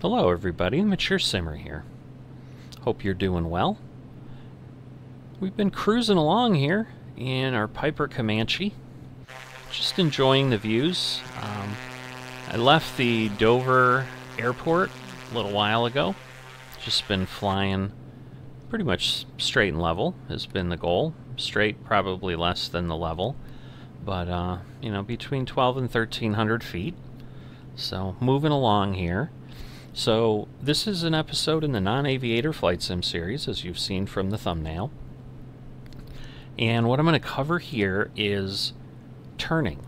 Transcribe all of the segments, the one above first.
Hello everybody, Mature Simmer here. Hope you're doing well. We've been cruising along here in our Piper Comanche, just enjoying the views. I left the Dover airport a little while ago. Just been flying pretty much straight and level has been the goal. Straight, probably less than the level, but you know, between 12 and 1300 feet. So moving along here. So this is an episode in the Non-Aviator Flight Sim series, as you've seen from the thumbnail. And what I'm going to cover here is turning.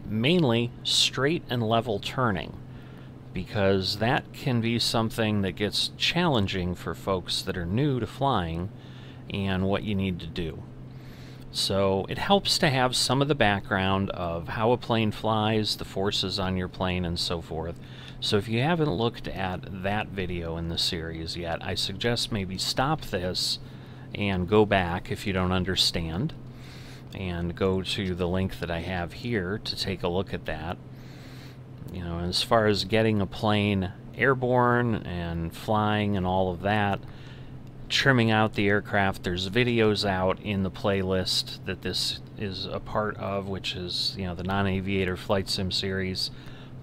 Mainly straight and level turning, because that can be something that gets challenging for folks that are new to flying and what you need to do. So it helps to have some of the background of how a plane flies, the forces on your plane, and so forth. So if you haven't looked at that video in the series yet, I suggest maybe stop this and go back if you don't understand, and go to the link that I have here to take a look at that. You know, as far as getting a plane airborne and flying and all of that, trimming out the aircraft, there's videos out in the playlist that this is a part of, which is, you know, the Non-Aviator Flight Sim series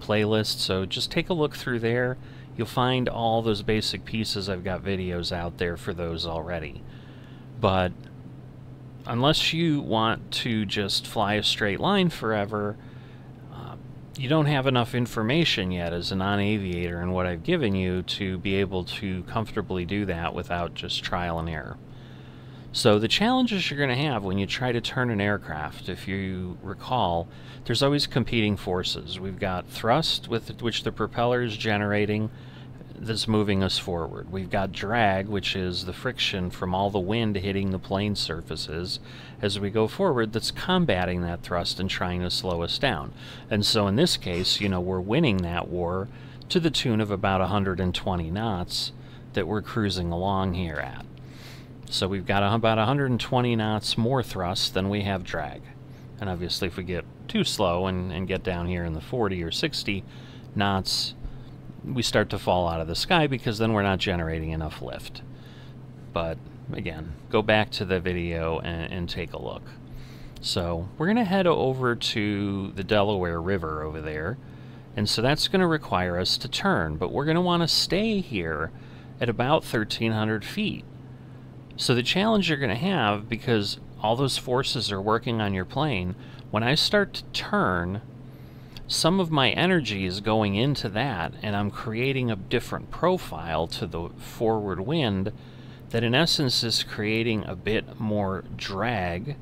playlist. So just take a look through there. You'll find all those basic pieces. I've got videos out there for those already. But unless you want to just fly a straight line forever, you don't have enough information yet as a non-aviator in what I've given you to be able to comfortably do that without just trial and error. So the challenges you're going to have when you try to turn an aircraft, if you recall, there's always competing forces. We've got thrust, with which the propeller is generating, that's moving us forward. We've got drag, which is the friction from all the wind hitting the plane surfaces as we go forward, that's combating that thrust and trying to slow us down. And so in this case, you know, we're winning that war to the tune of about 120 knots that we're cruising along here at. So we've got about 120 knots more thrust than we have drag. And obviously if we get too slow and get down here in the 40 or 60 knots, we start to fall out of the sky, because then we're not generating enough lift. But again, go back to the video and take a look. So we're going to head over to the Delaware River over there, and so that's going to require us to turn, but we're going to want to stay here at about 1300 feet. So the challenge you're going to have, because all those forces are working on your plane, when I start to turn, some of my energy is going into that, and I'm creating a different profile to the forward wind that in essence is creating a bit more drag,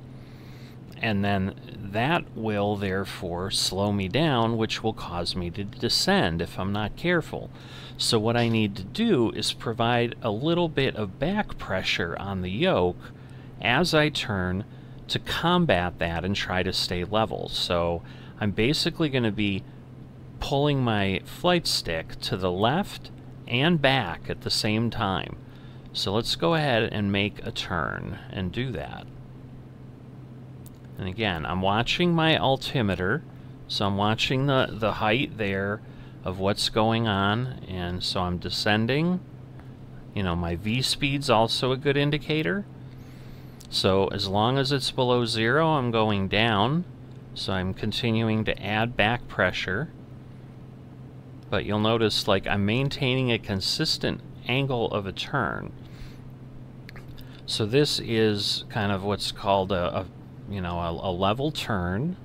and then that will therefore slow me down, which will cause me to descend if I'm not careful. So what I need to do is provide a little bit of back pressure on the yoke as I turn to combat that and try to stay level. So I'm basically going to be pulling my flight stick to the left and back at the same time. So let's go ahead and make a turn and do that. And again, I'm watching my altimeter, so I'm watching the height there of what's going on, and so I'm descending. You know, my V-speed's also a good indicator. So as long as it's below 0, I'm going down. So I'm continuing to add back pressure, but you'll notice, like, I'm maintaining a consistent angle of a turn. So this is kind of what's called a level turn.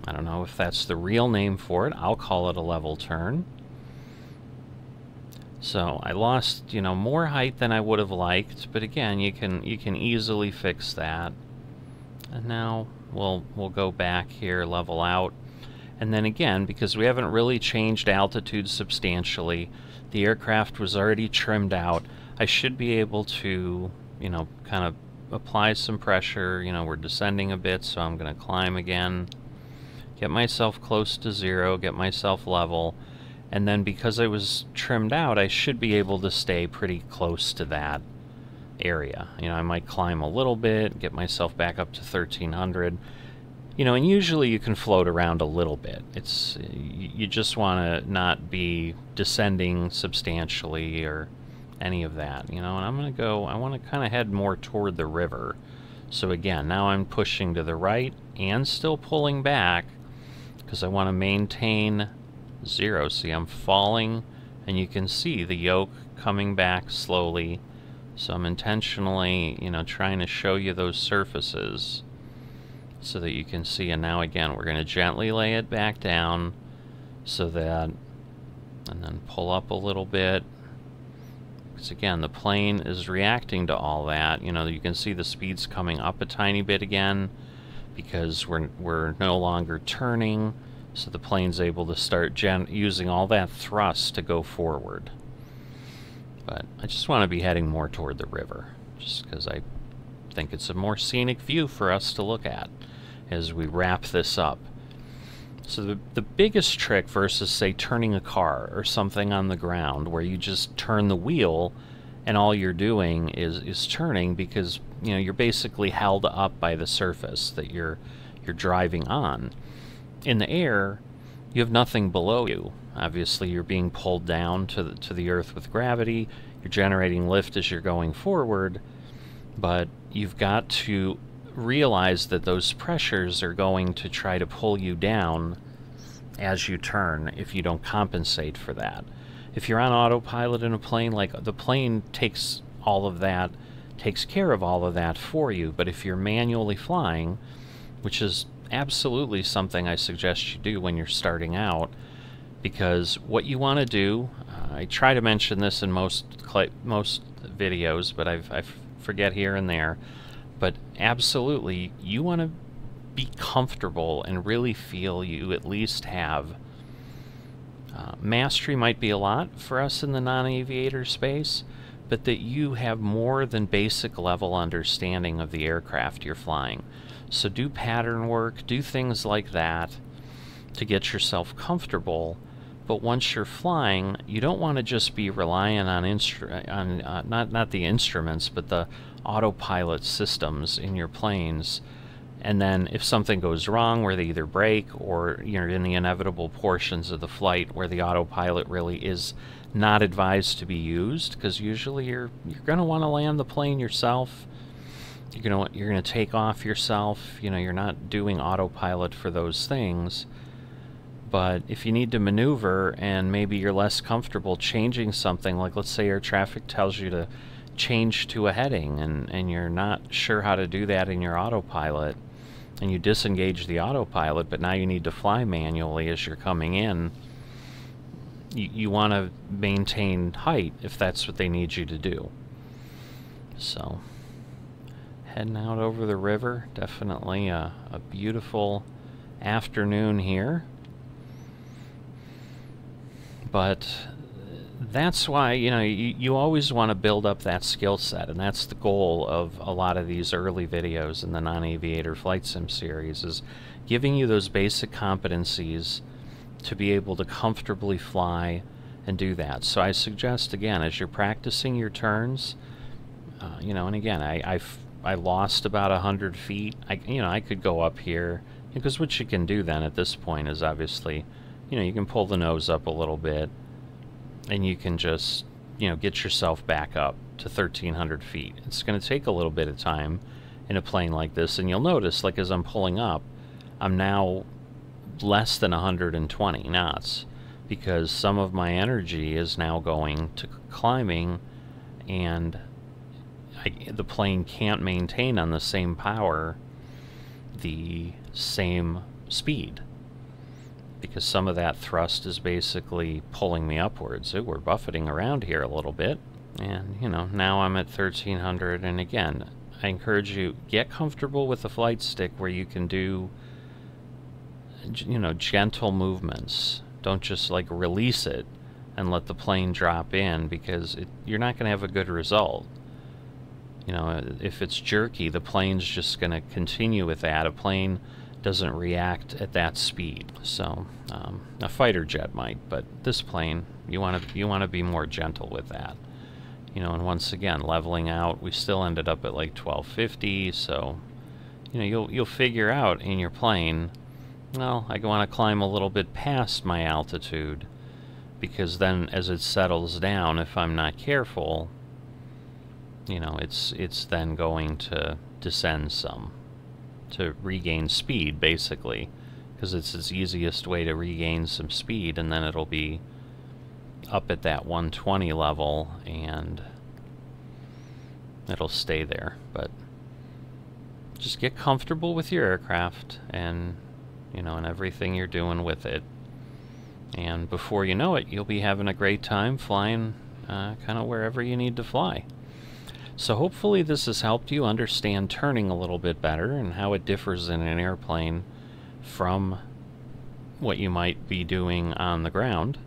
I don't know if that's the real name for it. I'll call it a level turn. So I lost, you know, more height than I would have liked, but again, you can easily fix that. And now we'll go back here, level out, and then again, because we haven't really changed altitude substantially, the aircraft was already trimmed out, I should be able to, you know, kind of apply some pressure. You know, we're descending a bit, so I'm going to climb again, get myself close to 0, get myself level, and then because I was trimmed out, I should be able to stay pretty close to that area. You know, I might climb a little bit, get myself back up to 1300. You know, and usually you can float around a little bit. It's you just want to not be descending substantially or any of that, you know. And I'm going to go, I want to kind of head more toward the river. So again, now I'm pushing to the right and still pulling back because I want to maintain 0. See, I'm falling, and you can see the yoke coming back slowly. So I'm intentionally, you know, trying to show you those surfaces so that you can see. And now again, we're going to gently lay it back down so that, and then pull up a little bit. Because again, the plane is reacting to all that. You know, you can see the speed's coming up a tiny bit again because we're no longer turning. So the plane's able to start using all that thrust to go forward. But I just want to be heading more toward the river, just because I think it's a more scenic view for us to look at as we wrap this up. So the biggest trick versus, say, turning a car or something on the ground where you just turn the wheel and all you're doing is turning, because, you know, you're basically held up by the surface that you're driving on. In the air, you have nothing below you. Obviously, you're being pulled down to the earth with gravity. You're generating lift as you're going forward, but you've got to realize that those pressures are going to try to pull you down as you turn if you don't compensate for that. If you're on autopilot in a plane, like, the plane takes all of that, takes care of all of that for you. But if you're manually flying, which is absolutely something I suggest you do when you're starting out, because what you want to do, I try to mention this in most videos, but I forget here and there, but absolutely, you want to be comfortable and really feel you at least have mastery. Might be a lot for us in the non-aviator space, but that you have more than basic level understanding of the aircraft you're flying. So do pattern work, do things like that to get yourself comfortable. But once you're flying, you don't want to just be relying on not the instruments, but the autopilot systems in your planes. And then if something goes wrong where they either break, or you're in the inevitable portions of the flight where the autopilot really is not advised to be used, because usually you're going to want to land the plane yourself. You're going to take off yourself. You know, you're not doing autopilot for those things. But if you need to maneuver and maybe you're less comfortable changing something, like let's say air traffic tells you to change to a heading, and you're not sure how to do that in your autopilot, and you disengage the autopilot, but now you need to fly manually as you're coming in, you want to maintain height if that's what they need you to do. So, heading out over the river, definitely a beautiful afternoon here. But that's why, you know, you always want to build up that skill set, and that's the goal of a lot of these early videos in the Non-Aviator Flight Sim series, is giving you those basic competencies to be able to comfortably fly and do that. So I suggest, again, as you're practicing your turns, you know, and again, I lost about 100 feet. I could go up here, because what you can do then at this point is obviously, you know, you can pull the nose up a little bit, and you can just, you know, get yourself back up to 1,300 feet. It's going to take a little bit of time in a plane like this, and you'll notice, like, as I'm pulling up, I'm now less than 120 knots, because some of my energy is now going to climbing, and the plane can't maintain on the same power the same speed, because some of that thrust is basically pulling me upwards. Ooh, we're buffeting around here a little bit, and, you know, now I'm at 1,300, and again, I encourage you, get comfortable with the flight stick where you can do, you know, gentle movements. Don't just, like, release it and let the plane drop in, because you're not going to have a good result. You know, if it's jerky, the plane's just going to continue with that. A plane doesn't react at that speed. So a fighter jet might, but this plane, you want to be more gentle with that. You know, and once again, leveling out, we still ended up at like 1250, so, you know, you'll figure out in your plane, well, I want to climb a little bit past my altitude, because then as it settles down, if I'm not careful, you know, it's then going to descend some to regain speed, basically, because it's its easiest way to regain some speed, and then it'll be up at that 120 level and it'll stay there. But just get comfortable with your aircraft and, you know, and everything you're doing with it, and before you know it, you'll be having a great time flying kind of wherever you need to fly. So hopefully this has helped you understand turning a little bit better and how it differs in an airplane from what you might be doing on the ground.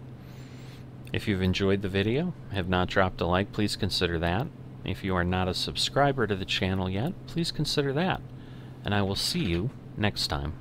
If you've enjoyed the video, have not dropped a like, please consider that. If you are not a subscriber to the channel yet, please consider that. And I will see you next time.